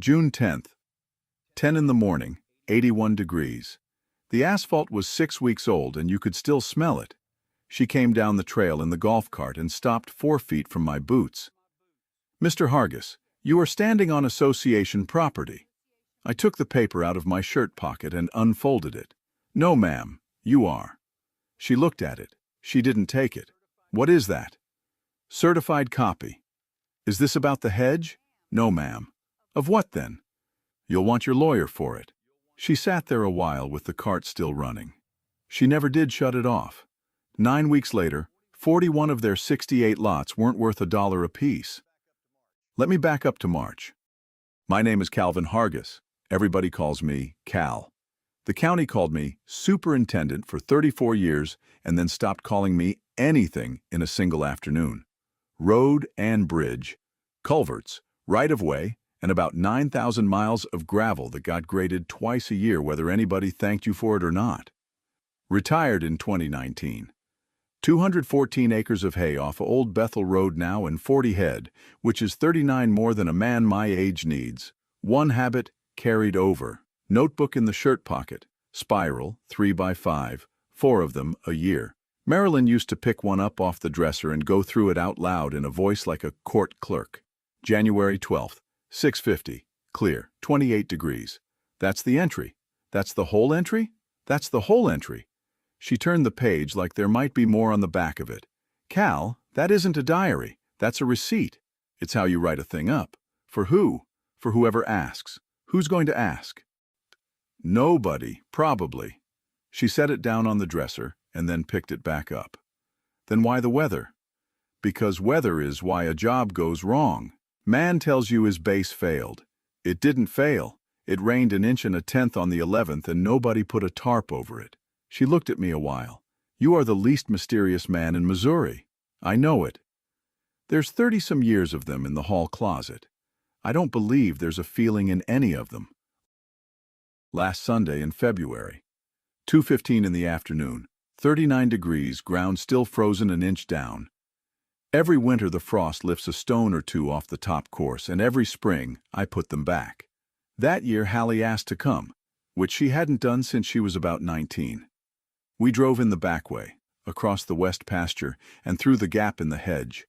June 10th, 10 in the morning, 81 degrees. The asphalt was 6 weeks old and you could still smell it. She came down the trail in the golf cart and stopped 4 feet from my boots. "Mr. Hargis, you are standing on association property." I took the paper out of my shirt pocket and unfolded it. "No, ma'am, you are." She looked at it. She didn't take it. "What is that?" "Certified copy." "Is this about the hedge?" "No, ma'am." "Of what then?" "You'll want your lawyer for it." She sat there a while with the cart still running. She never did shut it off. 9 weeks later, 41 of their 68 lots weren't worth $1 apiece. Let me back up to March. My name is Calvin Hargis. Everybody calls me Cal. The county called me superintendent for 34 years and then stopped calling me anything in a single afternoon. Road and bridge, culverts, right-of-way, and about 9,000 miles of gravel that got graded twice a year whether anybody thanked you for it or not. Retired in 2019. 214 acres of hay off Old Bethel Road now and 40 head, which is 39 more than a man my age needs. One habit carried over. Notebook in the shirt pocket. Spiral, 3x5, 4 of them a year. Marilyn used to pick one up off the dresser and go through it out loud in a voice like a court clerk. January 12th, 6:50, clear, 28 degrees. That's the entry. That's the whole entry? That's the whole entry. She turned the page like there might be more on the back of it. "Cal, that isn't a diary. That's a receipt. It's how you write a thing up. For who? For whoever asks. Who's going to ask?" "Nobody, probably." She set it down on the dresser and then picked it back up. "Then why the weather?" "Because weather is why a job goes wrong. Man tells you his base failed. It didn't fail. It rained 1 1/10 on the 11th and nobody put a tarp over it." She looked at me a while. "You are the least mysterious man in Missouri." "I know it." "There's 30-some years of them in the hall closet. I don't believe there's a feeling in any of them." Last Sunday in February. 2:15 in the afternoon. 39 degrees, ground still frozen an inch down. Every winter the frost lifts a stone or two off the top course, and every spring I put them back. That year Hallie asked to come, which she hadn't done since she was about 19. We drove in the back way, across the west pasture, and through the gap in the hedge.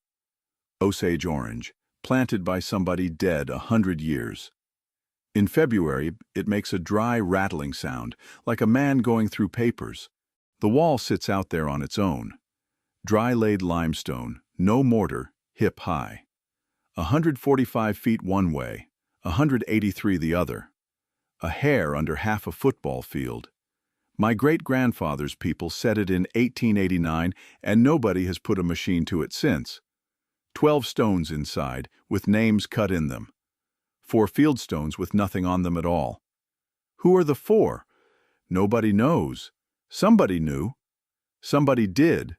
Osage orange, planted by somebody dead 100 years. In February, it makes a dry, rattling sound, like a man going through papers. The wall sits out there on its own. Dry-laid limestone, no mortar, hip-high. 145 feet one way, 183 the other. A hair under half a football field. My great-grandfather's people set it in 1889, and nobody has put a machine to it since. 12 stones inside, with names cut in them. 4 field stones with nothing on them at all. Who are the 4? Nobody knows. Somebody knew. Somebody did.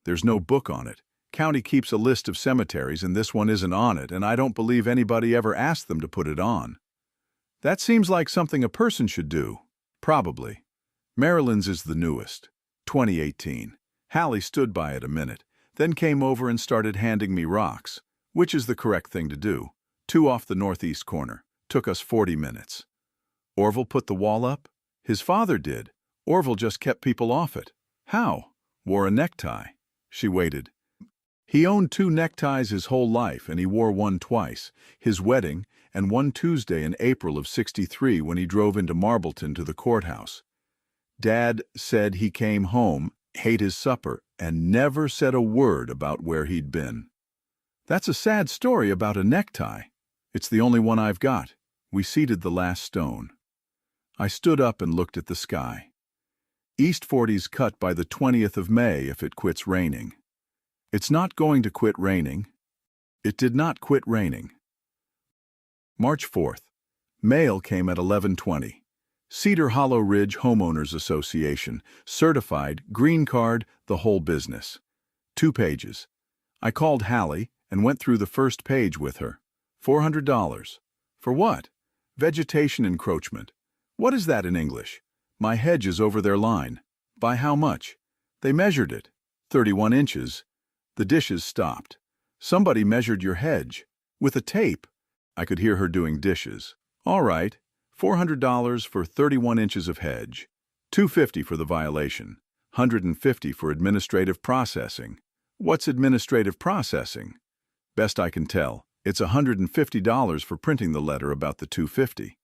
There's no book on it. County keeps a list of cemeteries and this one isn't on it, and I don't believe anybody ever asked them to put it on. That seems like something a person should do. Probably. Marilyn's is the newest. 2018. Hallie stood by it a minute, then came over and started handing me rocks, which is the correct thing to do. 2 off the northeast corner. Took us 40 minutes. Orville put the wall up? His father did. Orville just kept people off it. How? Wore a necktie. She waited. He owned 2 neckties his whole life, and he wore one twice, his wedding and one Tuesday in April of '63 when he drove into Marbleton to the courthouse. Dad said he came home, ate his supper, and never said a word about where he'd been. That's a sad story about a necktie. It's the only one I've got. We seated the last stone. I stood up and looked at the sky. East 40's cut by the 20th of May if it quits raining. It's not going to quit raining. It did not quit raining. March 4th. Mail came at 11:20. Cedar Hollow Ridge Homeowners Association, certified, green card, the whole business. 2 pages. I called Hallie and went through the first page with her. $400. For what? Vegetation encroachment. What is that in English? My hedge is over their line. By how much? They measured it. 31 inches. The dishes stopped. Somebody measured your hedge. With a tape. I could hear her doing dishes. All right, $400 for 31 inches of hedge, $250 for the violation, $150 for administrative processing. What's administrative processing? Best I can tell, it's $150 for printing the letter about the $250.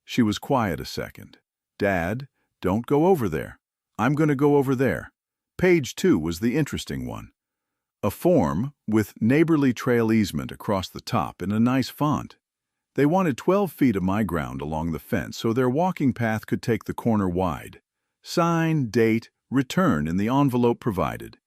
She was quiet a second. Dad, don't go over there. I'm going to go over there. Page 2 was the interesting one. A form with neighborly trail easement across the top in a nice font. They wanted 12 feet of my ground along the fence so their walking path could take the corner wide. Sign, date, return in the envelope provided.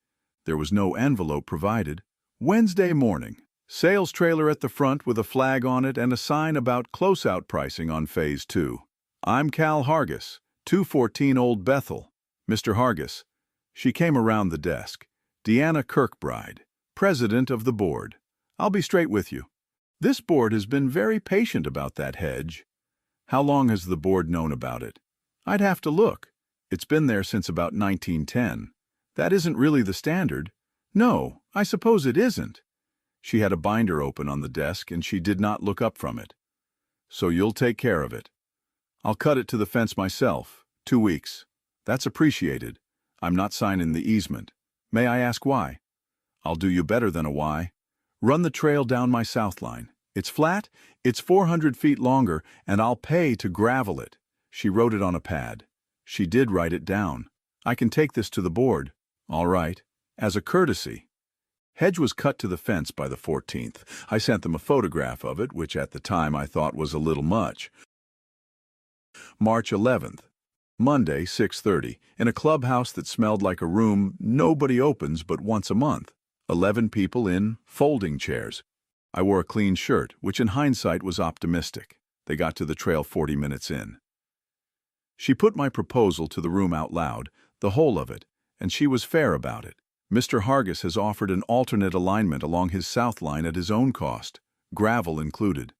There was no envelope provided. Wednesday morning. Sales trailer at the front with a flag on it and a sign about close-out pricing on Phase 2. I'm Cal Hargis, 214 Old Bethel. Mr. Hargis. She came around the desk. Deanna Kirkbride, president of the board. I'll be straight with you. This board has been very patient about that hedge. How long has the board known about it? I'd have to look. It's been there since about 1910. That isn't really the standard. No, I suppose it isn't. She had a binder open on the desk and she did not look up from it. So you'll take care of it. I'll cut it to the fence myself. 2 weeks. That's appreciated. I'm not signing the easement. May I ask why? I'll do you better than a why. Run the trail down my south line. It's flat, it's 400 feet longer, and I'll pay to gravel it. She wrote it on a pad. She did write it down. I can take this to the board. All right. As a courtesy. Hedge was cut to the fence by the 14th. I sent them a photograph of it, which at the time I thought was a little much. March 11th. Monday, 6:30, in a clubhouse that smelled like a room nobody opens but once a month. 11 people in folding chairs. I wore a clean shirt, which in hindsight was optimistic. They got to the trail 40 minutes in. She put my proposal to the room out loud, the whole of it, and she was fair about it. Mr. Hargis has offered an alternate alignment along his south line at his own cost, gravel included.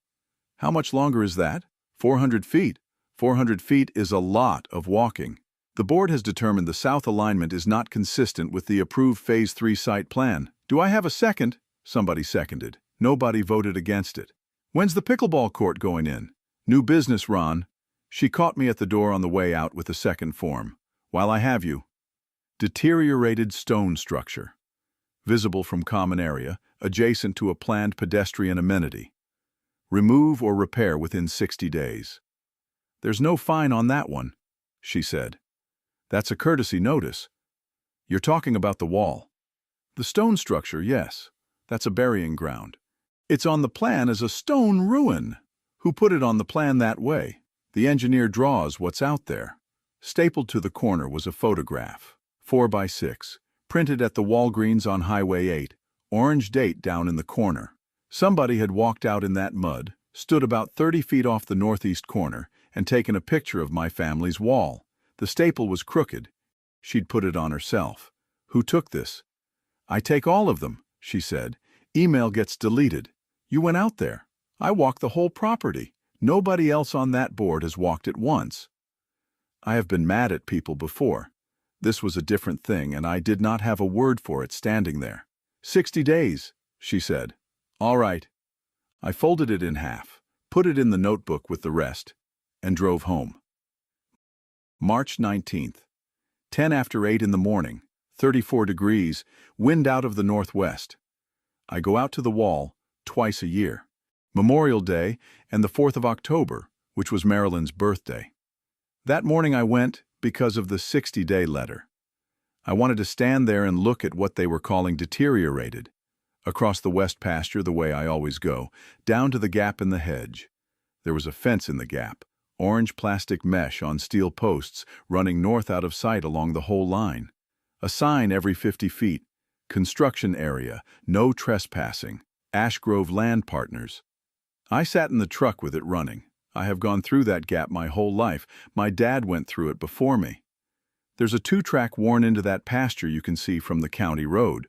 How much longer is that? 400 feet. 400 feet is a lot of walking. The board has determined the south alignment is not consistent with the approved Phase 3 site plan. Do I have a second? Somebody seconded. Nobody voted against it. When's the pickleball court going in? New business, Ron. She caught me at the door on the way out with the second form. While I have you. Deteriorated stone structure. Visible from common area, adjacent to a planned pedestrian amenity. Remove or repair within 60 days. There's no fine on that one, she said. That's a courtesy notice. You're talking about the wall. The stone structure, yes. That's a burying ground. It's on the plan as a stone ruin. Who put it on the plan that way? The engineer draws what's out there. Stapled to the corner was a photograph, 4x6, printed at the Walgreens on Highway 8, orange date down in the corner. Somebody had walked out in that mud, stood about 30 feet off the northeast corner, and taken a picture of my family's wall. The staple was crooked. She'd put it on herself. Who took this? I take all of them, she said. Email gets deleted. You went out there. I walked the whole property. Nobody else on that board has walked it once. I have been mad at people before. This was a different thing, and I did not have a word for it standing there. 60 days, she said. All right. I folded it in half, put it in the notebook with the rest, and drove home. March 19th. 10 after 8 in the morning, 34 degrees, wind out of the northwest. I go out to the wall twice a year. Memorial Day and the 4th of October, which was Marilyn's birthday. That morning I went because of the 60-day letter. I wanted to stand there and look at what they were calling deteriorated. Across the west pasture the way I always go, down to the gap in the hedge. There was a fence in the gap, orange plastic mesh on steel posts running north out of sight along the whole line. A sign every 50 feet, construction area, no trespassing, Ash Grove Land Partners. I sat in the truck with it running. I have gone through that gap my whole life. My dad went through it before me. There's a 2-track worn into that pasture you can see from the county road.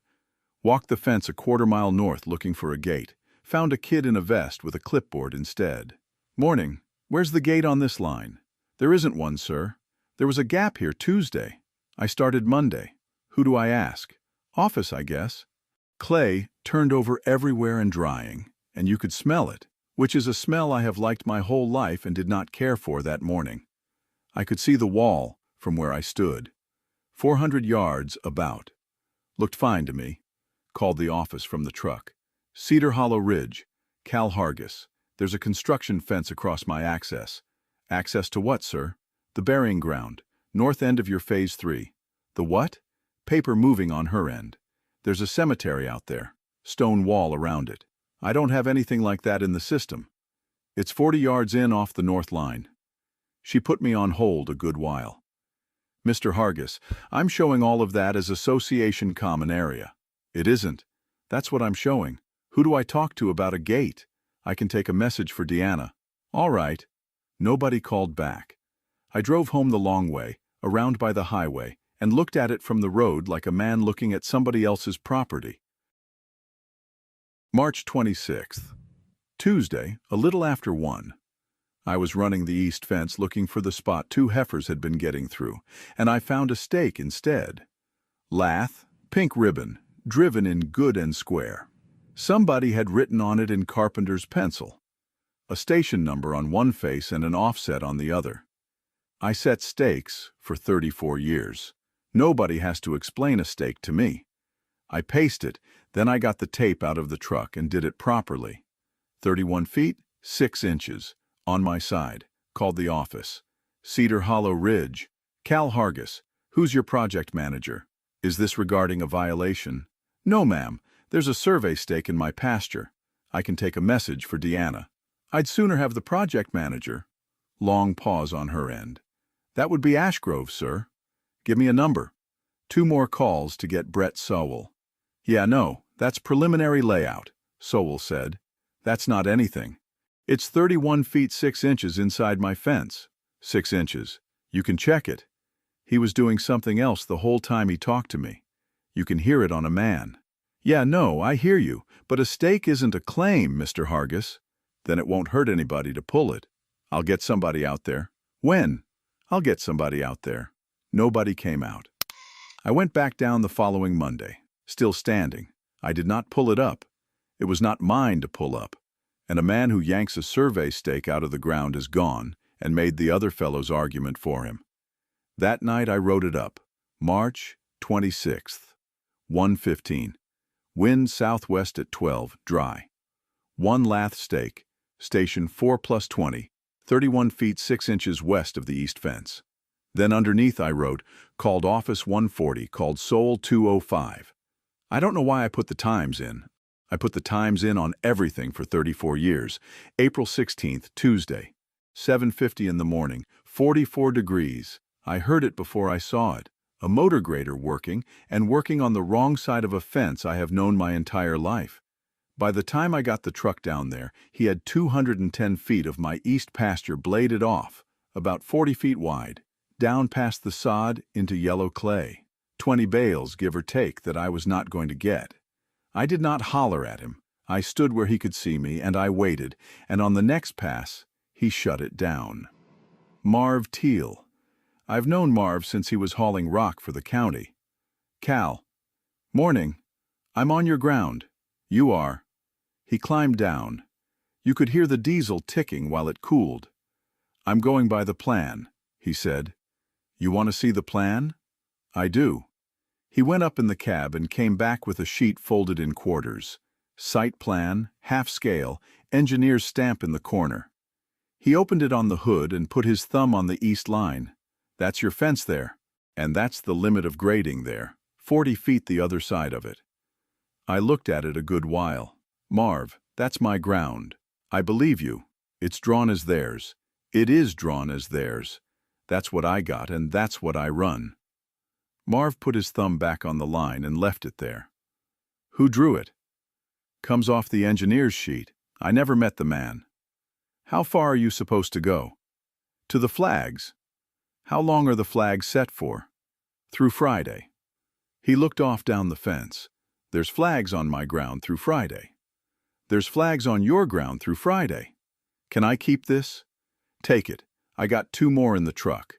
Walked the fence a quarter-mile north looking for a gate. Found a kid in a vest with a clipboard instead. Morning. Where's the gate on this line? There isn't one, sir. There was a gap here Tuesday. I started Monday. Who do I ask? Office, I guess. Clay turned over everywhere and drying, and you could smell it. which is a smell I have liked my whole life and did not care for that morning. I could see the wall from where I stood. 400 yards about. Looked fine to me. Called the office from the truck. Cedar Hollow Ridge, Cal Hargis. There's a construction fence across my access. Access to what, sir? The burying ground. North end of your Phase 3. The what? Paper moving on her end. There's a cemetery out there. Stone wall around it. I don't have anything like that in the system. It's 40 yards in off the north line. She put me on hold a good while. Mr. Hargis, I'm showing all of that as association common area. It isn't. That's what I'm showing. Who do I talk to about a gate? I can take a message for Deanna. All right. Nobody called back. I drove home the long way, around by the highway, and looked at it from the road like a man looking at somebody else's property. March 26th. Tuesday, a little after 1. I was running the east fence looking for the spot 2 heifers had been getting through, and I found a stake instead. Lath, pink ribbon, driven in good and square. Somebody had written on it in carpenter's pencil. A station number on one face and an offset on the other. I set stakes for 34 years. Nobody has to explain a stake to me. I paced it, then I got the tape out of the truck and did it properly. 31 feet, 6 inches. On my side. Called the office. Cedar Hollow Ridge. Cal Hargis. Who's your project manager? Is this regarding a violation? No, ma'am. There's a survey stake in my pasture. I can take a message for Deanna. I'd sooner have the project manager. Long pause on her end. That would be Ashgrove, sir. Give me a number. 2 more calls to get Brett Sowell. Yeah, no, that's preliminary layout, Sowell said. That's not anything. It's 31 feet 6 inches inside my fence. 6 inches. You can check it. He was doing something else the whole time he talked to me. You can hear it on a man. Yeah, no, I hear you, but a stake isn't a claim, Mr. Hargis. Then it won't hurt anybody to pull it. I'll get somebody out there. When? I'll get somebody out there. Nobody came out. I went back down the following Monday, still standing. I did not pull it up. It was not mine to pull up. And a man who yanks a survey stake out of the ground is gone and made the other fellow's argument for him. That night I wrote it up. March 26th, 1:15. Wind southwest at 12, dry. 1 lath stake, station 4+20, 31 feet 6 inches west of the east fence. Then underneath I wrote, called office 140, called Soul 205. I don't know why I put the times in. I put the times in on everything for 34 years. April 16th, Tuesday, 7:50 in the morning, 44 degrees. I heard it before I saw it. A motor grader working, and working on the wrong side of a fence I have known my entire life. By the time I got the truck down there, he had 210 feet of my east pasture bladed off, about 40 feet wide, down past the sod into yellow clay. 20 bales, give or take, that I was not going to get. I did not holler at him. I stood where he could see me, and I waited, and on the next pass, he shut it down. Marv Teal. I've known Marv since he was hauling rock for the county. Cal. Morning. I'm on your ground. You are. He climbed down. You could hear the diesel ticking while it cooled. I'm going by the plan, he said. You want to see the plan? I do. He went up in the cab and came back with a sheet folded in quarters. Site plan, half scale, engineer's stamp in the corner. He opened it on the hood and put his thumb on the east line. That's your fence there, and that's the limit of grading there, 40 feet the other side of it. I looked at it a good while. Marv, that's my ground. I believe you. It's drawn as theirs. It is drawn as theirs. That's what I got, and that's what I run. Marv put his thumb back on the line and left it there. Who drew it? Comes off the engineer's sheet. I never met the man. How far are you supposed to go? To the flags. How long are the flags set for? Through Friday. He looked off down the fence. There's flags on my ground through Friday. There's flags on your ground through Friday. Can I keep this? Take it. I got 2 more in the truck.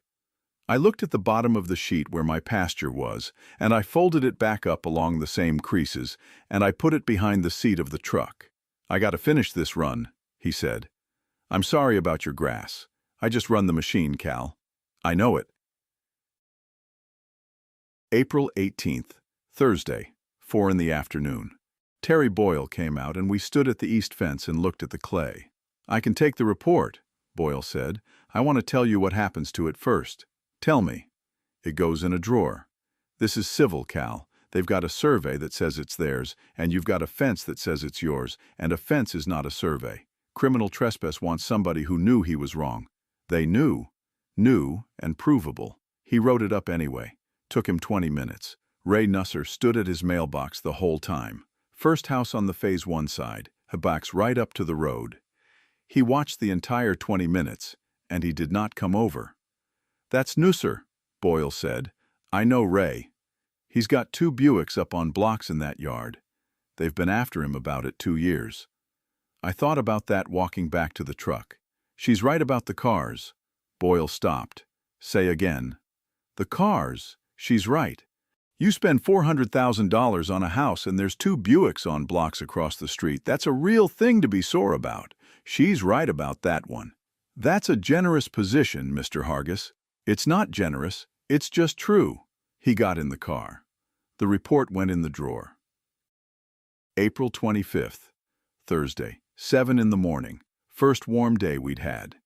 I looked at the bottom of the sheet where my pasture was, and I folded it back up along the same creases, and I put it behind the seat of the truck. I got to finish this run. he said. "I'm sorry about your grass. I just run the machine, Cal. I know it." April 18th, Thursday, 4 in the afternoon. Terry Boyle came out and we stood at the east fence and looked at the clay. "I can take the report," Boyle said. "I want to tell you what happens to it first." "Tell me." "It goes in a drawer. This is civil, Cal. They've got a survey that says it's theirs, and you've got a fence that says it's yours, and a fence is not a survey. Criminal trespass wants somebody who knew he was wrong. They knew, and provable. He wrote it up anyway. Took him 20 minutes. Ray Nusser stood at his mailbox the whole time. First house on the Phase 1 side, backs right up to the road. He watched the entire 20 minutes, and he did not come over. "That's Nusser," Boyle said. "I know Ray. He's got 2 Buicks up on blocks in that yard. They've been after him about it 2 years. I thought about that walking back to the truck. She's right about the cars." Boyle stopped. "Say again." "The cars. She's right. You spend $400,000 on a house and there's 2 Buicks on blocks across the street. That's a real thing to be sore about. She's right about that one." "That's a generous position, Mr. Hargis." "It's not generous. It's just true." He got in the car. The report went in the drawer. April 25th, Thursday, 7 in the morning. First warm day we'd had.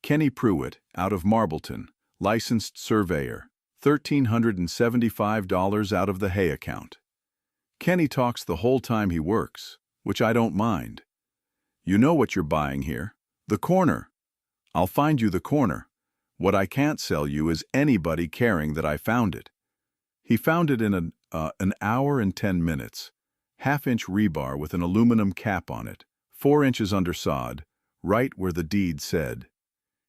Kenny Pruitt, out of Marbleton, licensed surveyor, $1,375 out of the hay account. Kenny talks the whole time he works, which I don't mind. "You know what you're buying here? The corner. I'll find you the corner. What I can't sell you is anybody caring that I found it." He found it in an hour and 10 minutes. Half-inch rebar with an aluminum cap on it, 4 inches under sod, right where the deed said.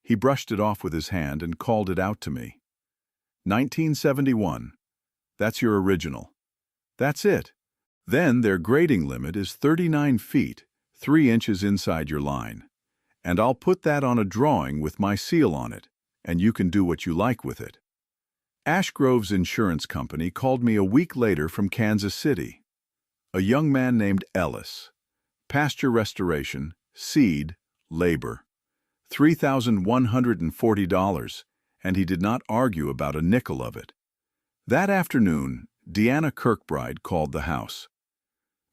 He brushed it off with his hand and called it out to me. 1971. That's your original. That's it. Then their grading limit is 39 feet, 3 inches inside your line. And I'll put that on a drawing with my seal on it, and you can do what you like with it. Ashgrove's insurance company called me a week later from Kansas City. A young man named Ellis. Pasture restoration, seed, labor. $3,140, and he did not argue about a nickel of it. That afternoon, Deanna Kirkbride called the house.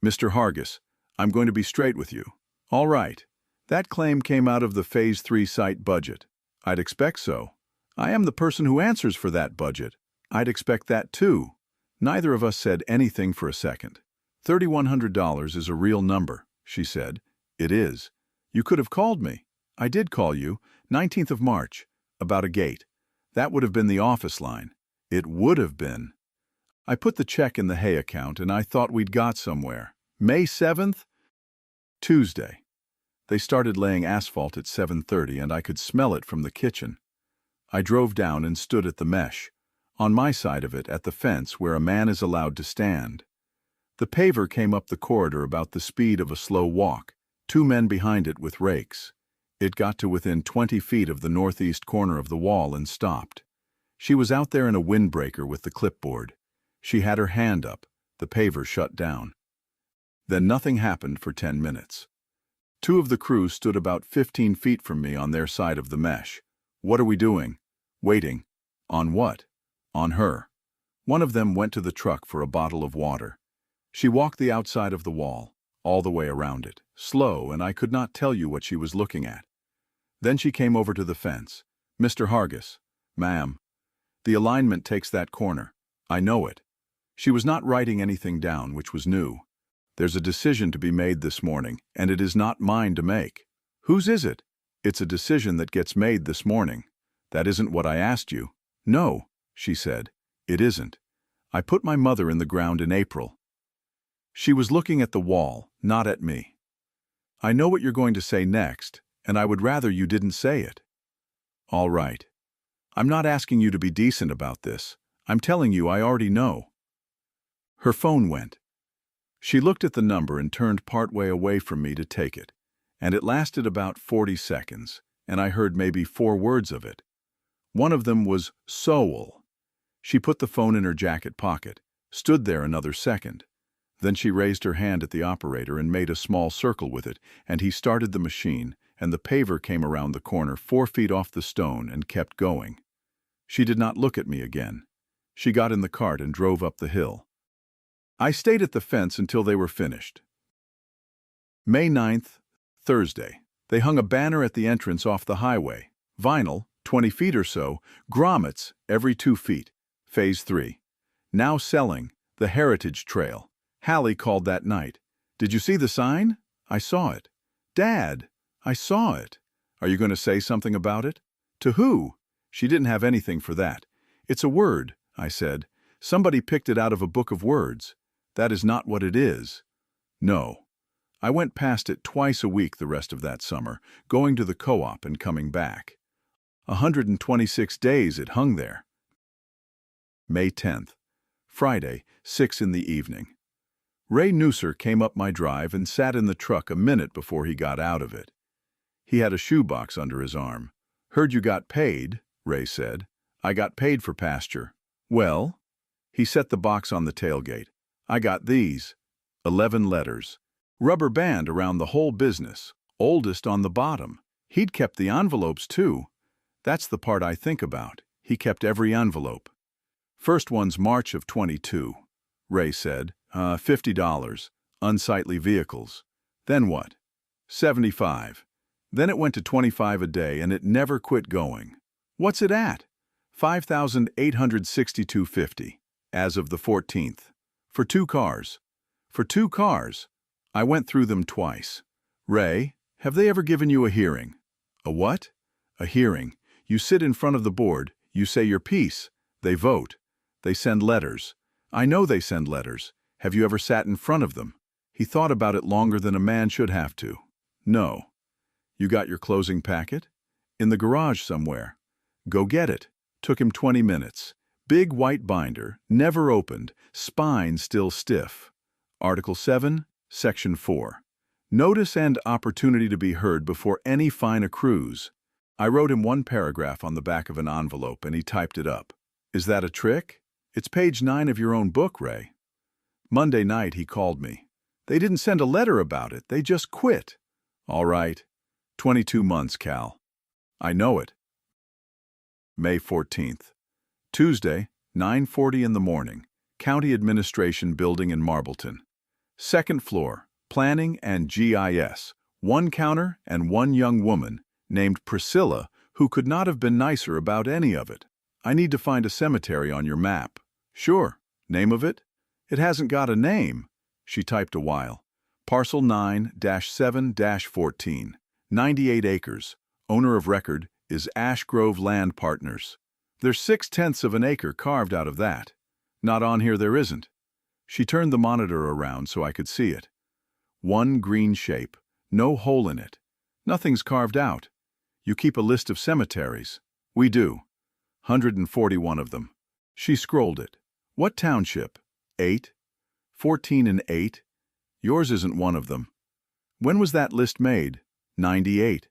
"Mr. Hargis, I'm going to be straight with you." "All right. That claim came out of the Phase 3 site budget." "I'd expect so. I am the person who answers for that budget." "I'd expect that too." Neither of us said anything for a second. $3,100 is a real number, she said. "It is. You could have called me." "I did call you, 19th of March, about a gate. That would have been the office line." "It would have been." I put the check in the hay account and I thought we'd got somewhere. May 7th? Tuesday. They started laying asphalt at 7:30 and I could smell it from the kitchen. I drove down and stood at the mesh, on my side of it at the fence where a man is allowed to stand. The paver came up the corridor about the speed of a slow walk, 2 men behind it with rakes. It got to within 20 feet of the northeast corner of the wall and stopped. She was out there in a windbreaker with the clipboard. She had her hand up. The paver shut down. Then nothing happened for 10 minutes. 2 of the crew stood about 15 feet from me on their side of the mesh. "What are we doing?" "Waiting." "On what?" "On her." One of them went to the truck for a bottle of water. She walked the outside of the wall, all the way around it, slow, and I could not tell you what she was looking at. Then she came over to the fence. "Mr. Hargis." "Ma'am." "The alignment takes that corner." "I know it." She was not writing anything down, which was new. "There's a decision to be made this morning, and it is not mine to make." "Whose is it?" "It's a decision that gets made this morning." "That isn't what I asked you." "No," she said, "it isn't. I put my mother in the ground in April." She was looking at the wall, not at me. "I know what you're going to say next, and I would rather you didn't say it." "All right. I'm not asking you to be decent about this. I'm telling you I already know." Her phone went. She looked at the number and turned partway away from me to take it, and it lasted about 40 seconds, and I heard maybe 4 words of it. One of them was "Soul." She put the phone in her jacket pocket, stood there another second. Then she raised her hand at the operator and made a small circle with it, and he started the machine, and the paver came around the corner 4 feet off the stone and kept going. She did not look at me again. She got in the cart and drove up the hill. I stayed at the fence until they were finished. May 9th, Thursday. They hung a banner at the entrance off the highway. Vinyl, 20 feet or so, grommets every 2 feet. Phase 3. Now selling, the Heritage Trail. Hallie called that night. Did you see the sign? I saw it. Dad, I saw it. Are you going to say something about it? To who? She didn't have anything for that. It's a word, I said. Somebody picked it out of a book of words. That is not what it is. No. I went past it twice a week the rest of that summer, going to the co-op and coming back. 126 days it hung there. May 10th. Friday, 6 in the evening. Ray Nusser came up my drive and sat in the truck a minute before he got out of it. He had a shoebox under his arm. Heard you got paid, Ray said. I got paid for pasture. Well? He set the box on the tailgate. I got these. 11 letters. Rubber band around the whole business. Oldest on the bottom. He'd kept the envelopes too. That's the part I think about. He kept every envelope. First one's March of 22. Ray said, $50. Unsightly vehicles. Then what? 75. Then it went to 25 a day and it never quit going. What's it at? 5,862.50 as of the 14th. For 2 cars. For 2 cars. I went through them twice. Ray, have they ever given you a hearing? A what? A hearing. You sit in front of the board, you say your piece. They vote. They send letters. I know they send letters. Have you ever sat in front of them? He thought about it longer than a man should have to. No. You got your closing packet? In the garage somewhere. Go get it. Took him 20 minutes. Big white binder, never opened, spine still stiff. Article 7, Section 4. Notice and opportunity to be heard before any fine accrues. I wrote him 1 paragraph on the back of an envelope and he typed it up. Is that a trick? It's page 9 of your own book, Ray. Monday night he called me. They didn't send a letter about it, they just quit. All right. 22 months, Cal. I know it. May 14th. Tuesday, 9:40 in the morning. County Administration Building in Marbleton. 2nd floor, Planning and GIS. 1 counter and 1 young woman, named Priscilla, who could not have been nicer about any of it. I need to find a cemetery on your map. Sure. Name of it? It hasn't got a name. She typed a while. Parcel 9-7-14. 98 acres. Owner of record is Ash Grove Land Partners. There's 6/10 of an acre carved out of that. Not on here there isn't. She turned the monitor around so I could see it. 1 green shape. No hole in it. Nothing's carved out. You keep a list of cemeteries. We do. 141 of them. She scrolled it. What township? 8? 14 and 8? Yours isn't one of them. When was that list made? 98.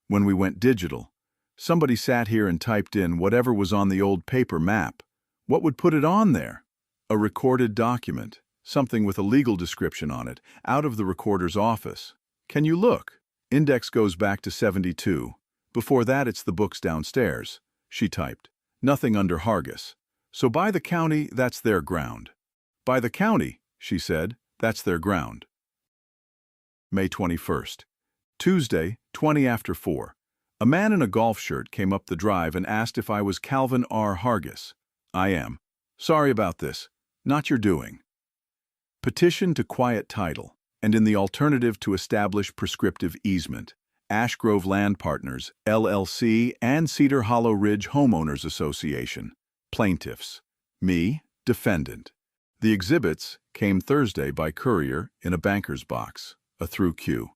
When we went digital. Somebody sat here and typed in whatever was on the old paper map. What would put it on there? A recorded document. Something with a legal description on it, out of the recorder's office. Can you look? Index goes back to 72. Before that it's the books downstairs. She typed. Nothing under Hargis. So by the county, that's their ground. By the county, she said, that's their ground. May 21st. Tuesday, 20 after 4. A man in a golf shirt came up the drive and asked if I was Calvin R. Hargis. I am. Sorry about this. Not your doing. Petition to quiet title, and in the alternative to establish prescriptive easement. Ash Grove Land Partners, LLC, and Cedar Hollow Ridge Homeowners Association. Plaintiffs. Me, defendant. The exhibits came Thursday by courier in a banker's box, a through queue.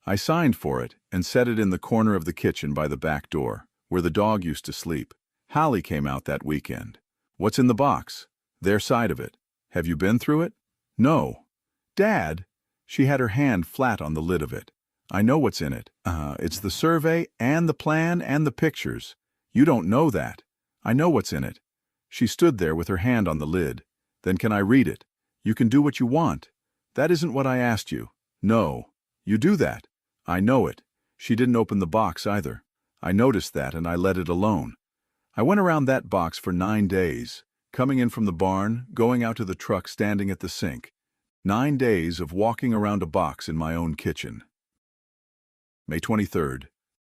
I signed for it and set it in the corner of the kitchen by the back door, where the dog used to sleep. Hallie came out that weekend. What's in the box? Their side of it. Have you been through it? No. Dad? She had her hand flat on the lid of it. I know what's in it. It's the survey and the plan and the pictures. You don't know that. I know what's in it. She stood there with her hand on the lid. Then can I read it? You can do what you want. That isn't what I asked you. No. You do that. I know it. She didn't open the box either. I noticed that and I let it alone. I went around that box for 9 days, coming in from the barn, going out to the truck, standing at the sink. 9 days of walking around a box in my own kitchen. May 23rd.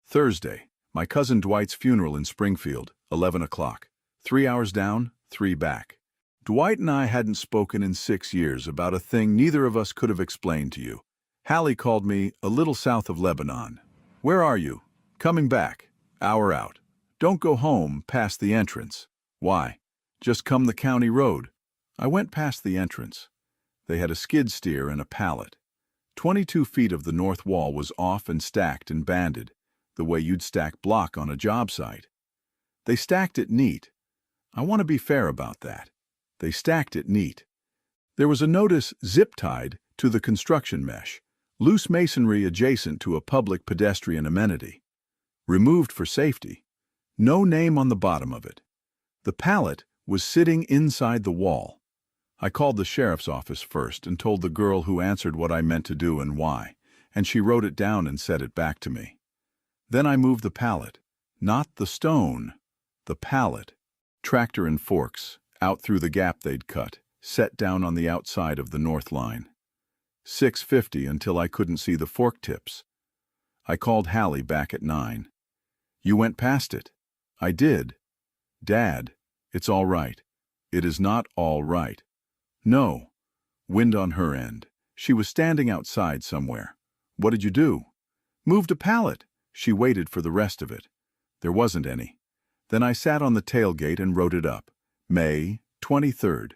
Thursday. My cousin Dwight's funeral in Springfield, 11 o'clock. 3 hours down, 3 back. Dwight and I hadn't spoken in 6 years about a thing neither of us could have explained to you. Hallie called me a little south of Lebanon. Where are you? Coming back. Hour out. Don't go home past the entrance. Why? Just come the county road. I went past the entrance. They had a skid steer and a pallet. 22 feet of the north wall was off and stacked and banded, the way you'd stack block on a job site. They stacked it neat. I want to be fair about that. They stacked it neat. There was a notice zip-tied to the construction mesh, loose masonry adjacent to a public pedestrian amenity. Removed for safety. No name on the bottom of it. The pallet was sitting inside the wall. I called the sheriff's office first and told the girl who answered what I meant to do and why, and she wrote it down and sent it back to me. Then I moved the pallet. Not the stone. The pallet. Tractor and forks, out through the gap they'd cut, set down on the outside of the north line. 6:50 until I couldn't see the fork tips. I called Hallie back at 9. You went past it. I did. Dad, it's all right. It is not all right. No. Wind on her end. She was standing outside somewhere. What did you do? Moved a pallet. She waited for the rest of it. There wasn't any. Then I sat on the tailgate and wrote it up. May 23rd,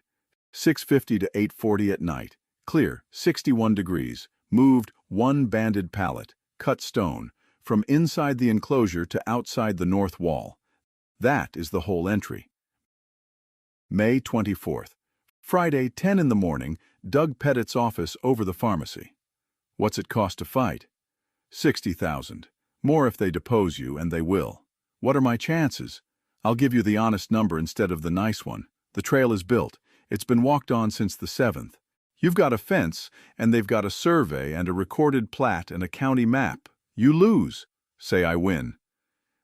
6:50 to 8:40 at night. Clear, 61 degrees. Moved 1 banded pallet, cut stone, from inside the enclosure to outside the north wall. That is the whole entry. May 24th. Friday, 10 in the morning, Doug Pettit's office over the pharmacy. What's it cost to fight? 60,000. More if they depose you, and they will. What are my chances? I'll give you the honest number instead of the nice one. The trail is built. It's been walked on since the 7th. You've got a fence, and they've got a survey and a recorded plat and a county map. You lose. Say I win.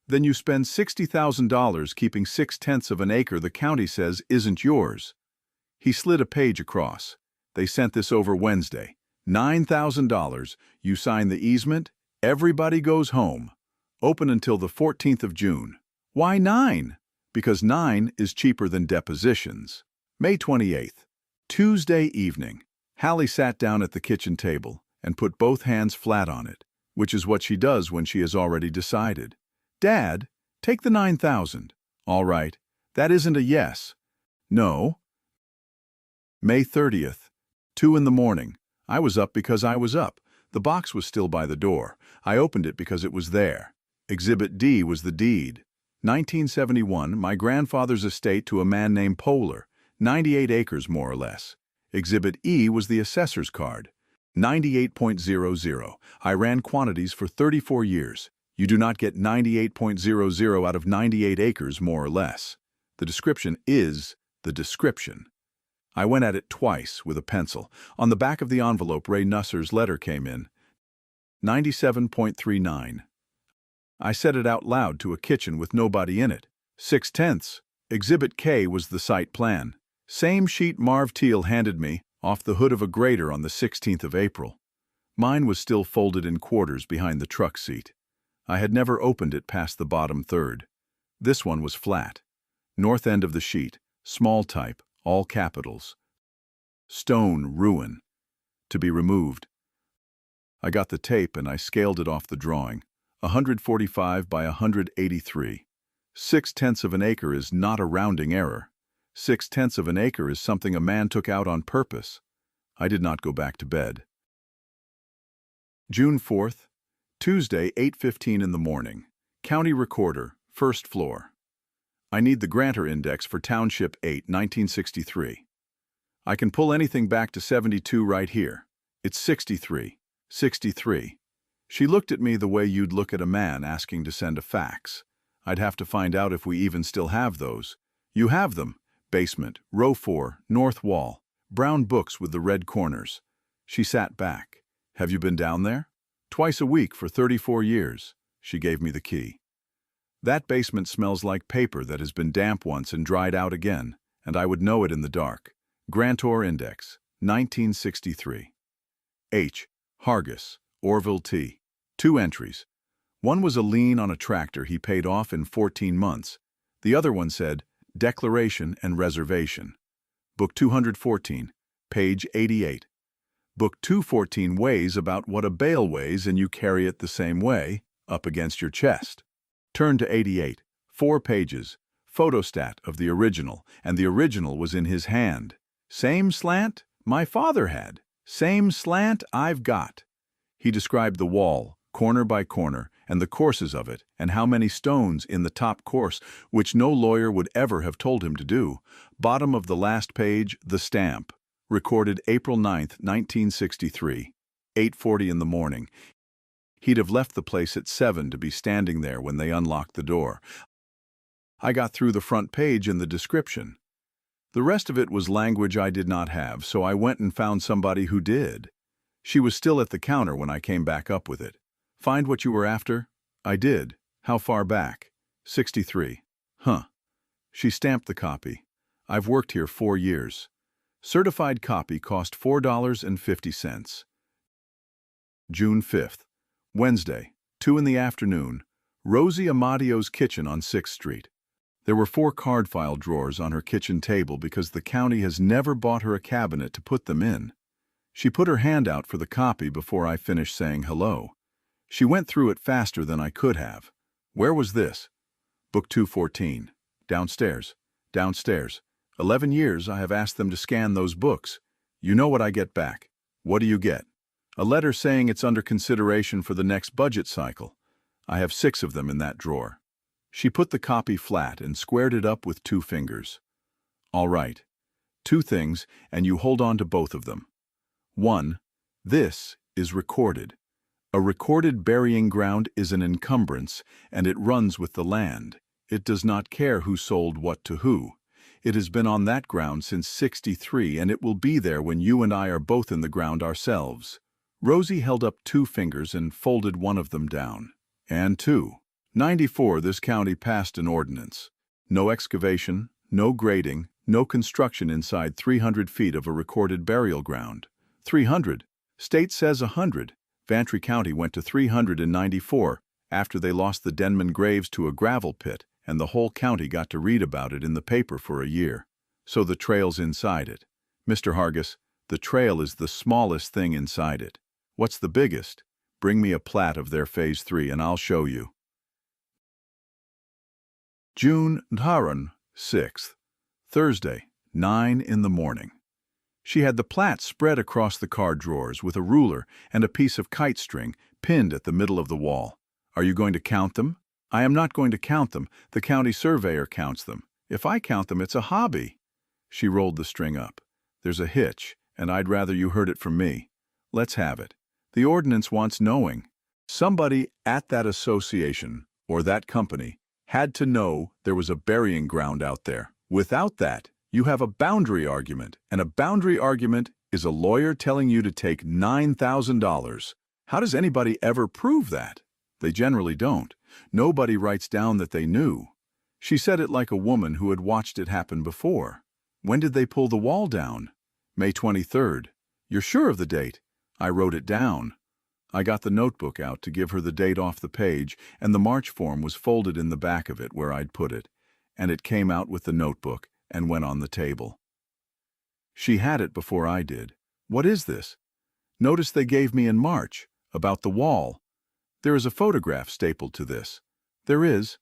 Then you spend $60,000 keeping 6/10 of an acre the county says isn't yours. He slid a page across. They sent this over Wednesday. $9,000. You sign the easement. Everybody goes home. Open until the 14th of June. Why 9? Because 9 is cheaper than depositions. May 28th. Tuesday evening. Hallie sat down at the kitchen table and put both hands flat on it, which is what she does when she has already decided. Dad, take the 9,000. All right. That isn't a yes. No. May 30th. 2 in the morning. I was up because I was up. The box was still by the door. I opened it because it was there. Exhibit D was the deed. 1971, my grandfather's estate to a man named Polar, 98 acres more or less. Exhibit E was the assessor's card. 98.00. I ran quantities for 34 years. You do not get 98.00 out of 98 acres more or less. The description is the description. I went at it twice with a pencil. On the back of the envelope, Ray Nusser's letter came in. 97.39. I said it out loud to a kitchen with nobody in it. 6/10. Exhibit K was the site plan. Same sheet Marv Teal handed me off the hood of a grader on the 16th of April. Mine was still folded in quarters behind the truck seat. I had never opened it past the bottom third. This one was flat. North end of the sheet, small type, all capitals. Stone ruin. To be removed. I got the tape and I scaled it off the drawing. 145 by 183. 6/10 of an acre is not a rounding error. 6/10 of an acre is something a man took out on purpose. I did not go back to bed. June 4th, Tuesday, 8:15 in the morning. County Recorder, first floor. I need the grantor index for Township 8, 1963. I can pull anything back to 72 right here. It's 63. 63. She looked at me the way you'd look at a man asking to send a fax. I'd have to find out if we even still have those. You have them. Basement, row 4, north wall. Brown books with the red corners. She sat back. Have you been down there? Twice a week for 34 years. She gave me the key. That basement smells like paper that has been damp once and dried out again, and I would know it in the dark. Grantor Index, 1963. H. Hargis, Orville T. 2 entries. One was a lien on a tractor he paid off in 14 months. The other one said, Declaration and Reservation. Book 214, page 88. Book 214 weighs about what a bale weighs and you carry it the same way, up against your chest. Turn to 88, 4 pages, photostat of the original, and the original was in his hand. Same slant my father had. Same slant I've got. He described the wall, corner by corner, and the courses of it, and how many stones in the top course, which no lawyer would ever have told him to do. Bottom of the last page, the stamp. Recorded April 9th, 1963, 8:40 in the morning. He'd have left the place at 7 to be standing there when they unlocked the door. I got through the front page and the description. The rest of it was language I did not have, so I went and found somebody who did. She was still at the counter when I came back up with it. Find what you were after? I did. How far back? 63. Huh. She stamped the copy. I've worked here 4 years. Certified copy cost $4.50. June 5th. Wednesday, 2 in the afternoon. Rosie Amadio's kitchen on 6th Street. There were 4 card file drawers on her kitchen table because the county has never bought her a cabinet to put them in. She put her hand out for the copy before I finished saying hello. She went through it faster than I could have. Where was this? Book 214. Downstairs. Downstairs. 11 years I have asked them to scan those books. You know what I get back. What do you get? A letter saying it's under consideration for the next budget cycle. I have 6 of them in that drawer. She put the copy flat and squared it up with 2 fingers. All right. 2 things, and you hold on to both of them. 1. This is recorded. A recorded burying ground is an encumbrance, and it runs with the land. It does not care who sold what to who. It has been on that ground since 63, and it will be there when you and I are both in the ground ourselves. Rosie held up 2 fingers and folded one of them down. And 2. 94, this county passed an ordinance. No excavation, no grading, no construction inside 300 feet of a recorded burial ground. 300. State says 100. Vantry County went to 394 after they lost the Denman graves to a gravel pit, and the whole county got to read about it in the paper for a year. So the trail's inside it. Mr. Hargis, the trail is the smallest thing inside it. What's the biggest? Bring me a plat of their Phase 3 and I'll show you. June 6th. Thursday, 9 in the morning. She had the plat spread across the card drawers with a ruler and a piece of kite string pinned at the middle of the wall. Are you going to count them? I am not going to count them. The county surveyor counts them. If I count them, it's a hobby. She rolled the string up. There's a hitch, and I'd rather you heard it from me. Let's have it. The ordinance wants knowing. Somebody at that association or that company had to know there was a burying ground out there. Without that, you have a boundary argument, and a boundary argument is a lawyer telling you to take $9,000. How does anybody ever prove that? They generally don't. Nobody writes down that they knew. She said it like a woman who had watched it happen before. When did they pull the wall down? May 23rd. You're sure of the date? I wrote it down. I got the notebook out to give her the date off the page, and the March form was folded in the back of it where I'd put it, and it came out with the notebook and went on the table. She had it before I did. What is this? Notice they gave me in March, about the wall. There is a photograph stapled to this. There is.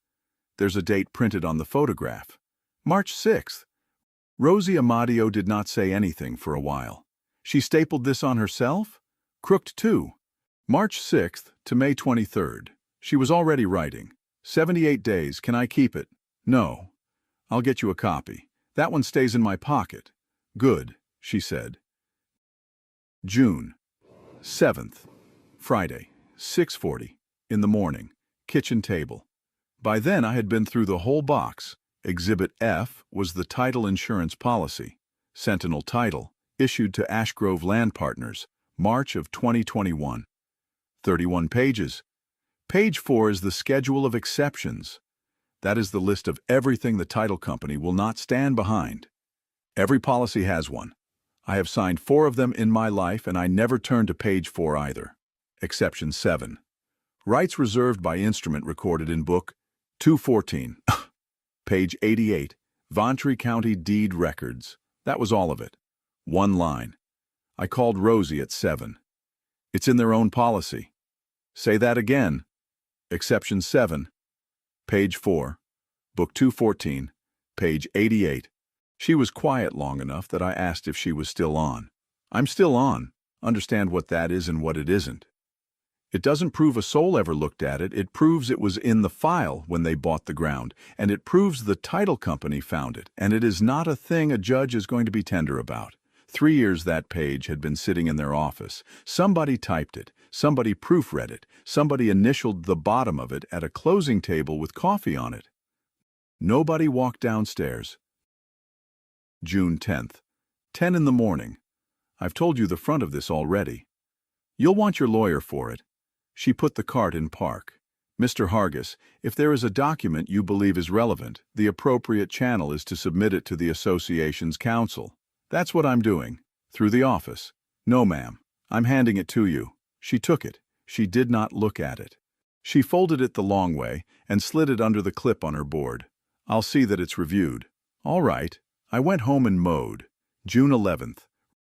There's a date printed on the photograph. March 6th. Rosie Amadio did not say anything for a while. She stapled this on herself? Crooked too. March 6th to May 23rd. She was already writing. 78 days, can I keep it? No. I'll get you a copy. That one stays in my pocket. Good, she said. June 7th. Friday, 6:40, in the morning. Kitchen table. By then I had been through the whole box. Exhibit F was the title insurance policy. Sentinel title, issued to Ashgrove Land Partners. March of 2021. 31 pages. Page 4 is the schedule of exceptions. That is the list of everything the title company will not stand behind. Every policy has one. I have signed 4 of them in my life, and I never turn to page 4 either. Exception 7. Rights reserved by instrument recorded in Book 214. Page 88. Ventry County Deed Records. That was all of it. 1 line. I called Rosie at 7. It's in their own policy. Say that again. Exception 7. Page 4. Book 214. Page 88. She was quiet long enough that I asked if she was still on. I'm still on. Understand what that is and what it isn't. It doesn't prove a soul ever looked at it. It proves it was in the file when they bought the ground, and it proves the title company found it, and it is not a thing a judge is going to be tender about. 3 years that page had been sitting in their office. Somebody typed it. Somebody proofread it. Somebody initialed the bottom of it at a closing table with coffee on it. Nobody walked downstairs. June 10th. 10 in the morning. I've told you the front of this already. You'll want your lawyer for it. She put the cart in park. Mr. Hargis, if there is a document you believe is relevant, the appropriate channel is to submit it to the association's counsel. That's what I'm doing. Through the office. No, ma'am. I'm handing it to you. She took it. She did not look at it. She folded it the long way and slid it under the clip on her board. I'll see that it's reviewed. All right. I went home and mowed. June 11th.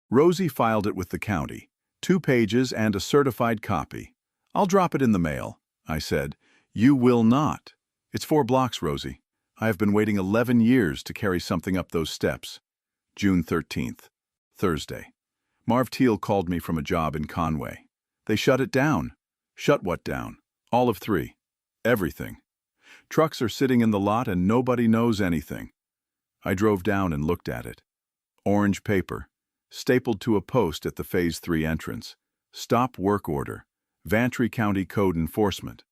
Rosie filed it with the county. 2 pages and a certified copy. I'll drop it in the mail, I said. You will not. It's 4 blocks, Rosie. I have been waiting 11 years to carry something up those steps. June 13th. Thursday. Marv Teal called me from a job in Conway. They shut it down. Shut what down? All of 3. Everything. Trucks are sitting in the lot and nobody knows anything. I drove down and looked at it. Orange paper, stapled to a post at the Phase 3 entrance. Stop work order. Ventry County Code Enforcement.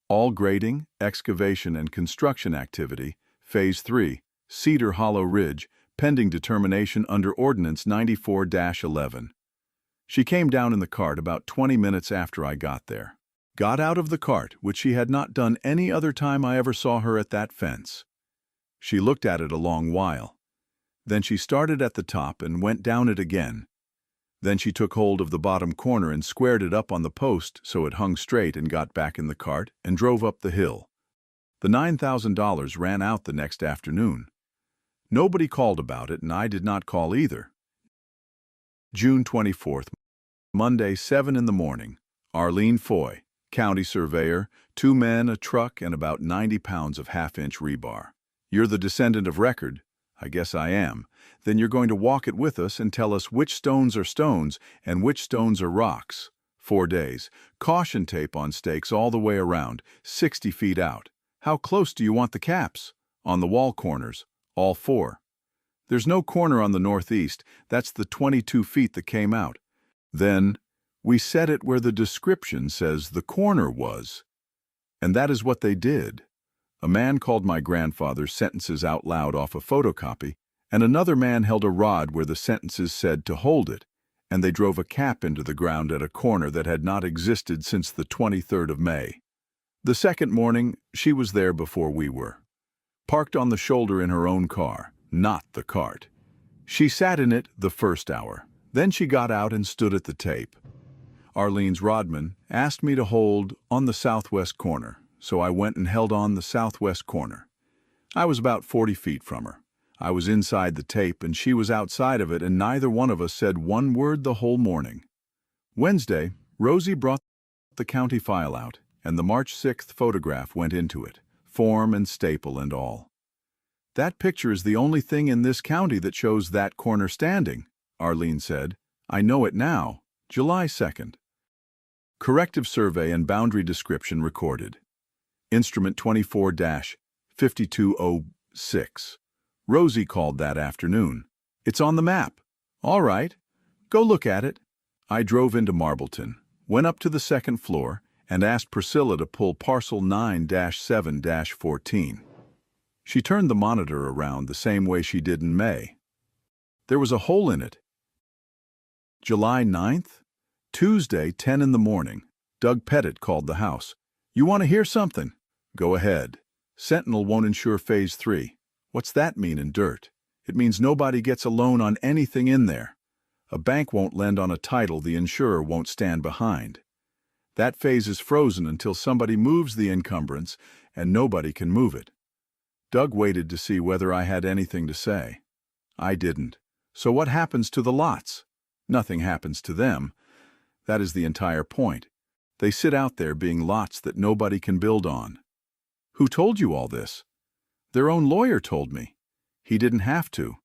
All grading, excavation, and construction activity, Phase 3, Cedar Hollow Ridge, pending determination under Ordinance 94-11. She came down in the cart about 20 minutes after I got there. Got out of the cart, which she had not done any other time I ever saw her at that fence. She looked at it a long while. Then she started at the top and went down it again. Then she took hold of the bottom corner and squared it up on the post so it hung straight and got back in the cart and drove up the hill. The $9,000 ran out the next afternoon. Nobody called about it, and I did not call either. June 24th. Monday, 7 in the morning. Arlene Foy, county surveyor, 2 men, a truck, and about 90 pounds of half-inch rebar. You're the descendant of record. I guess I am. Then you're going to walk it with us and tell us which stones are stones and which stones are rocks. 4 days. Caution tape on stakes all the way around, 60 feet out. How close do you want the caps? On the wall corners. All 4. There's no corner on the northeast. That's the 22 feet that came out. Then, we set it where the description says the corner was. And that is what they did. A man called my grandfather's sentences out loud off a photocopy, and another man held a rod where the sentences said to hold it, and they drove a cap into the ground at a corner that had not existed since the 23rd of May. The second morning, she was there before we were. Parked on the shoulder in her own car, not the cart. She sat in it the first hour. Then she got out and stood at the tape. Arlene's rodman asked me to hold on the southwest corner, so I went and held on the southwest corner. I was about 40 feet from her. I was inside the tape and she was outside of it, and neither one of us said one word the whole morning. Wednesday, Rosie brought the county file out, and the March 6th photograph went into it, form and staple and all. That picture is the only thing in this county that shows that corner standing, Arlene said. I know it now. July 2nd. Corrective survey and boundary description recorded. Instrument 24-5206. Rosie called that afternoon. It's on the map. All right. Go look at it. I drove into Marbleton, went up to the second floor, and asked Priscilla to pull parcel 9-7-14. She turned the monitor around the same way she did in May. There was a hole in it. July 9th? Tuesday, 10 in the morning. Doug Pettit called the house. You want to hear something? Go ahead. Sentinel won't insure Phase 3. What's that mean in dirt? It means nobody gets a loan on anything in there. A bank won't lend on a title the insurer won't stand behind. That phase is frozen until somebody moves the encumbrance, and nobody can move it. Doug waited to see whether I had anything to say. I didn't. So what happens to the lots? Nothing happens to them. That is the entire point. They sit out there being lots that nobody can build on. Who told you all this? Their own lawyer told me. He didn't have to.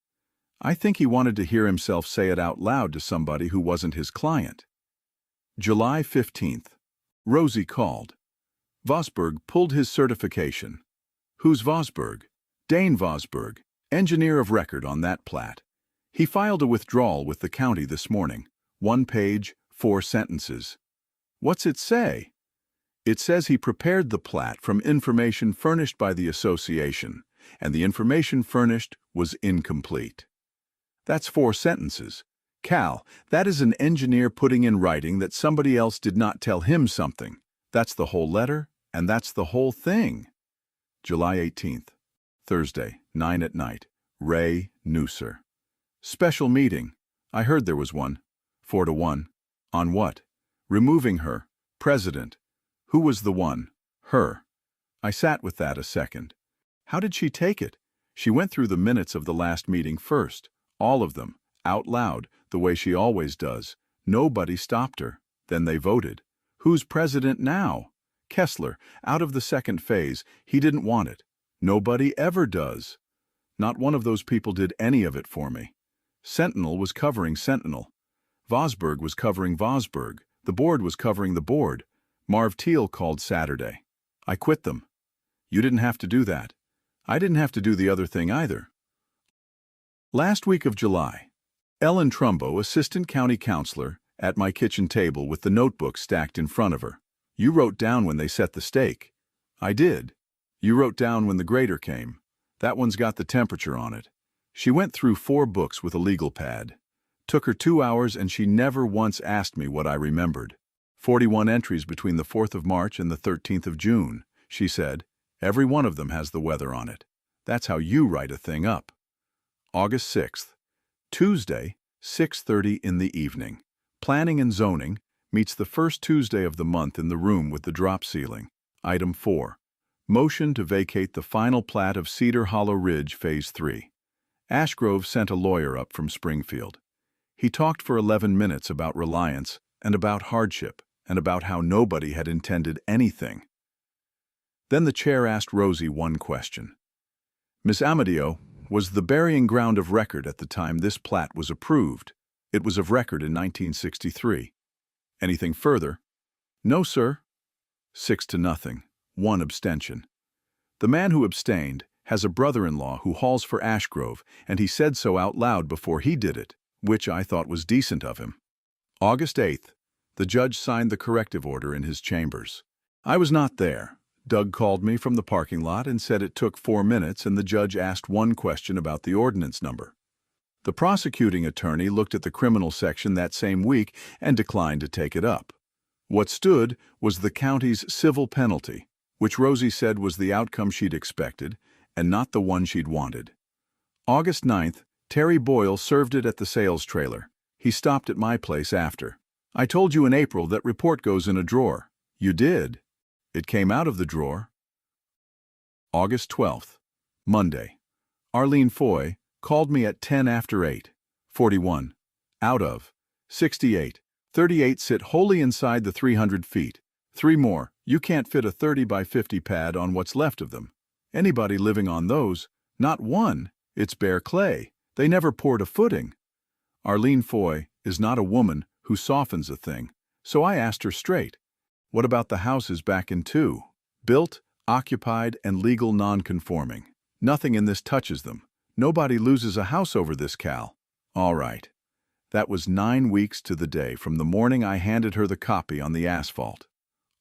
I think he wanted to hear himself say it out loud to somebody who wasn't his client. July 15th. Rosie called. Vosberg pulled his certification. Who's Vosberg? Dane Vosberg, engineer of record on that plat. He filed a withdrawal with the county this morning. 1 page, 4 sentences. What's it say? It says he prepared the plat from information furnished by the association, and the information furnished was incomplete. That's 4 sentences. Cal, that is an engineer putting in writing that somebody else did not tell him something. That's the whole letter, and that's the whole thing. July 18th. Thursday, 9 at night. Ray Newser. Special meeting. I heard there was one. 4-1. On what? Removing her. President. Who was the one? Her. I sat with that a second. How did she take it? She went through the minutes of the last meeting first. All of them. Out loud, the way she always does. Nobody stopped her. Then they voted. Who's president now? Kessler. Out of the second phase. He didn't want it. Nobody ever does. Not one of those people did any of it for me. Sentinel was covering Sentinel. Vosberg was covering Vosberg. The board was covering the board. Marv Teal called Saturday. I quit them. You didn't have to do that. I didn't have to do the other thing either. Last week of July. Ellen Trumbo, assistant county counselor, at my kitchen table with the notebook stacked in front of her. You wrote down when they set the stake. I did. You wrote down when the grader came. That one's got the temperature on it. She went through 4 books with a legal pad. Took her 2 hours and she never once asked me what I remembered. 41 entries between the 4th of March and the 13th of June. She said, every one of them has the weather on it. That's how you write a thing up. August 6th. Tuesday, 6:30 in the evening. Planning and Zoning meets the first Tuesday of the month in the room with the drop ceiling. Item 4. Motion to vacate the final plat of Cedar Hollow Ridge Phase 3. Ashgrove sent a lawyer up from Springfield. He talked for 11 minutes about reliance and about hardship and about how nobody had intended anything. Then the chair asked Rosie one question. Miss Amadeo, was the burying ground of record at the time this plat was approved? It was of record in 1963. Anything further? No, sir. 6-0. 1 abstention. The man who abstained has a brother-in-law who hauls for Ashgrove, and he said so out loud before he did it, which I thought was decent of him. August 8th. The judge signed the corrective order in his chambers. I was not there. Doug called me from the parking lot and said it took 4 minutes and the judge asked one question about the ordinance number. The prosecuting attorney looked at the criminal section that same week and declined to take it up. What stood was the county's civil penalty, which Rosie said was the outcome she'd expected and not the one she'd wanted. August 9th, Terry Boyle served it at the sales trailer. He stopped at my place after. I told you in April that report goes in a drawer. You did. It came out of the drawer. August 12th, Monday. Arlene Foy called me at 10 after 8. 41. Out of. 68. 38 sit wholly inside the 300 feet. 3 more. You can't fit a 30 by 50 pad on what's left of them. Anybody living on those? Not one. It's bare clay. They never poured a footing. Arlene Foy is not a woman who softens a thing, so I asked her straight. What about the houses back in 2? Built, occupied, and legal non-conforming. Nothing in this touches them. Nobody loses a house over this, Cal. All right. That was 9 weeks to the day from the morning I handed her the copy on the asphalt.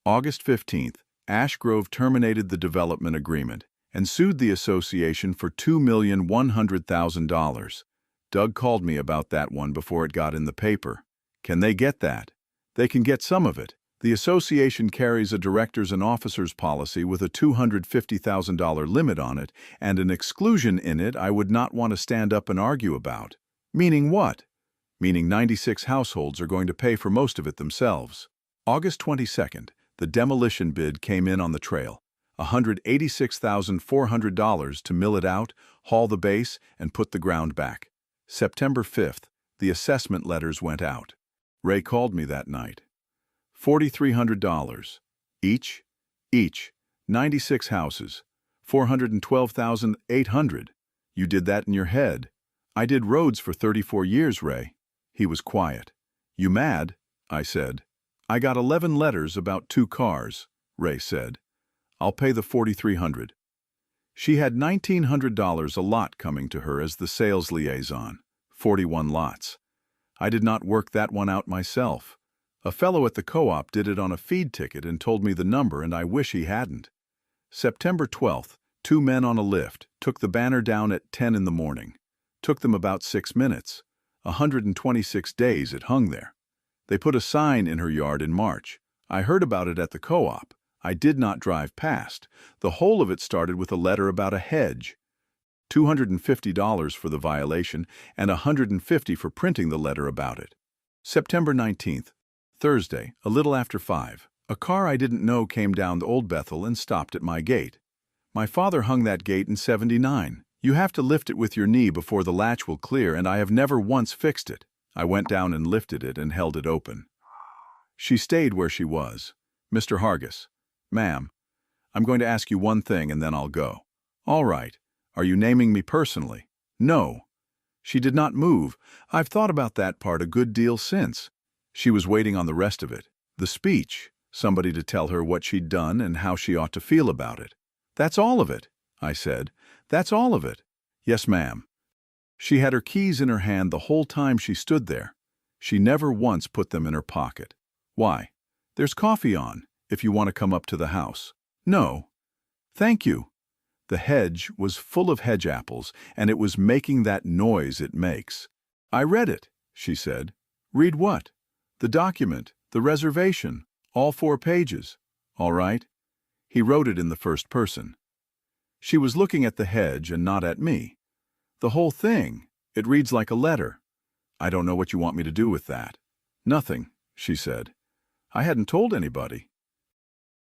August 15th, Ashgrove terminated the development agreement and sued the association for $2,100,000. Doug called me about that one before it got in the paper. Can they get that? They can get some of it. The association carries a directors and officers policy with a $250,000 limit on it and an exclusion in it I would not want to stand up and argue about. Meaning what? Meaning 96 households are going to pay for most of it themselves. August 22nd, the demolition bid came in on the trail. $186,400 to mill it out, haul the base, and put the ground back. September 5th, the assessment letters went out. Ray called me that night. $4,300. Each? 96 houses. $412,800. You did that in your head. I did roads for 34 years, Ray. He was quiet. You mad? I said. I got 11 letters about 2 cars, Ray said. I'll pay the $4,300. She had $1,900 a lot coming to her as the sales liaison. 41 lots. I did not work that one out myself. A fellow at the co-op did it on a feed ticket and told me the number, and I wish he hadn't. September 12th, 2 men on a lift took the banner down at 10 in the morning. Took them about 6 minutes. 126 days it hung there. They put a sign in her yard in March. I heard about it at the co-op. I did not drive past. The whole of it started with a letter about a hedge. $250 for the violation and $150 for printing the letter about it. September 19th, Thursday, a little after 5. A car I didn't know came down the Old Bethel and stopped at my gate. My father hung that gate in '79. You have to lift it with your knee before the latch will clear, and I have never once fixed it. I went down and lifted it and held it open. She stayed where she was. Mr. Hargis. Ma'am, I'm going to ask you one thing and then I'll go. All right. Are you naming me personally? No. She did not move. I've thought about that part a good deal since. She was waiting on the rest of it. The speech. Somebody to tell her what she'd done and how she ought to feel about it. That's all of it, I said. That's all of it. Yes, ma'am. She had her keys in her hand the whole time she stood there. She never once put them in her pocket. Why? There's coffee on, if you want to come up to the house. No. Thank you. The hedge was full of hedge apples, and it was making that noise it makes. I read it, she said. Read what? The document, the reservation, all 4 pages. All right. He wrote it in the first person. She was looking at the hedge and not at me. The whole thing, it reads like a letter. I don't know what you want me to do with that. Nothing, she said. I hadn't told anybody.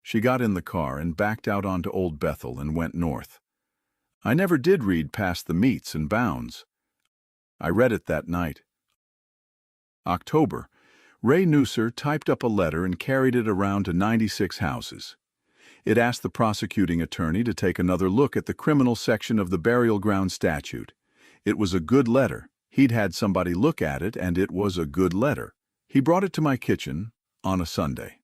She got in the car and backed out onto Old Bethel and went north. I never did read past the meets and bounds. I read it that night. October. Ray Nusser typed up a letter and carried it around to 96 houses. It asked the prosecuting attorney to take another look at the criminal section of the burial ground statute. It was a good letter. He'd had somebody look at it, and it was a good letter. He brought it to my kitchen on a Sunday.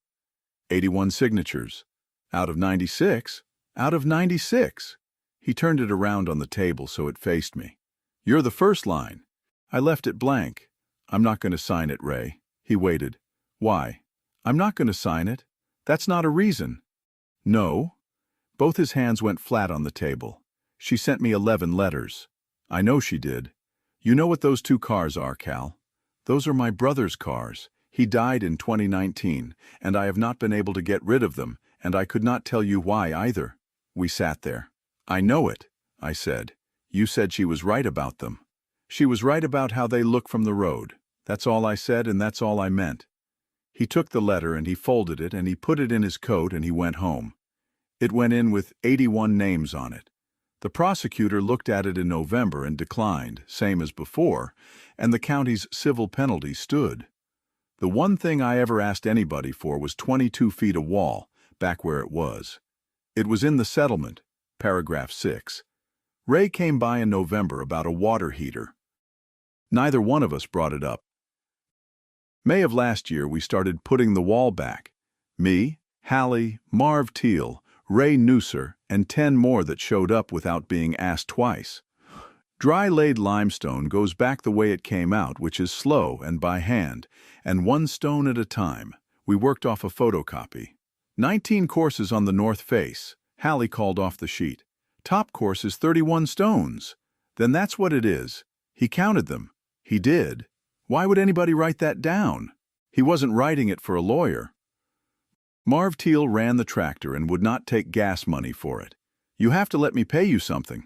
81 signatures. Out of 96? Out of 96. He turned it around on the table so it faced me. You're the first line. I left it blank. I'm not going to sign it, Ray. He waited. Why? I'm not going to sign it. That's not a reason. No. Both his hands went flat on the table. She sent me 11 letters. I know she did. You know what those 2 cars are, Cal? Those are my brother's cars. He died in 2019, and I have not been able to get rid of them, and I could not tell you why either. We sat there. I know it, I said. You said she was right about them. She was right about how they look from the road. That's all I said, and that's all I meant. He took the letter and he folded it and he put it in his coat and he went home. It went in with 81 names on it. The prosecutor looked at it in November and declined, same as before, and the county's civil penalty stood. The one thing I ever asked anybody for was 22 feet of wall, back where it was. It was in the settlement, paragraph 6. Ray came by in November about a water heater. Neither one of us brought it up. May of last year, we started putting the wall back. Me, Hallie, Marv Teal, Ray Nusser, and 10 more that showed up without being asked twice. Dry-laid limestone goes back the way it came out, which is slow and by hand, and 1 stone at a time. We worked off a photocopy. 19 courses on the north face. Hallie called off the sheet. Top course is 31 stones. Then that's what it is. He counted them. He did. Why would anybody write that down? He wasn't writing it for a lawyer. Marv Teal ran the tractor and would not take gas money for it. You have to let me pay you something.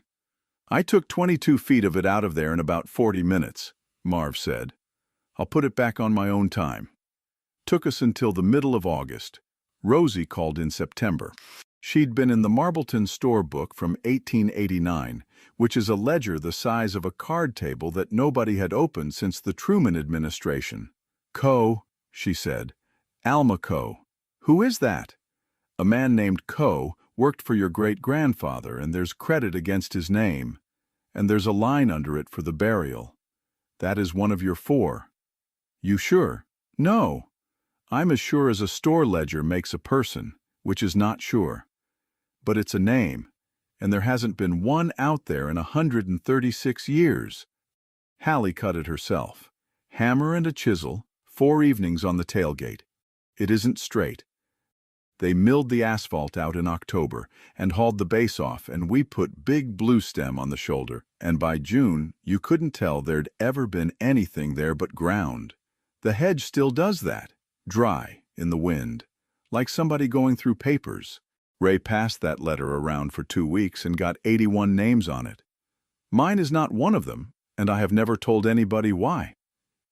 I took 22 feet of it out of there in about 40 minutes, Marv said. I'll put it back on my own time. Took us until the middle of August. Rosie called in September. She'd been in the Marbleton store book from 1889, which is a ledger the size of a card table that nobody had opened since the Truman administration. Coe, she said. Alma Coe. Who is that? A man named Coe worked for your great-grandfather, and there's credit against his name, and there's a line under it for the burial. That is one of your 4. You sure? No. I'm as sure as a store ledger makes a person, which is not sure. But it's a name, and there hasn't been one out there in 136 years. Hallie cut it herself. Hammer and a chisel, 4 evenings on the tailgate. It isn't straight. They milled the asphalt out in October and hauled the base off, and we put big blue stem on the shoulder, and by June you couldn't tell there'd ever been anything there but ground. The hedge still does that, dry, in the wind, like somebody going through papers. Ray passed that letter around for 2 weeks and got 81 names on it. Mine is not one of them, and I have never told anybody why.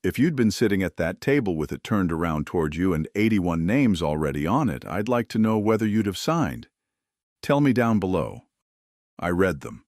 If you'd been sitting at that table with it turned around toward you and 81 names already on it, I'd like to know whether you'd have signed. Tell me down below. I read them.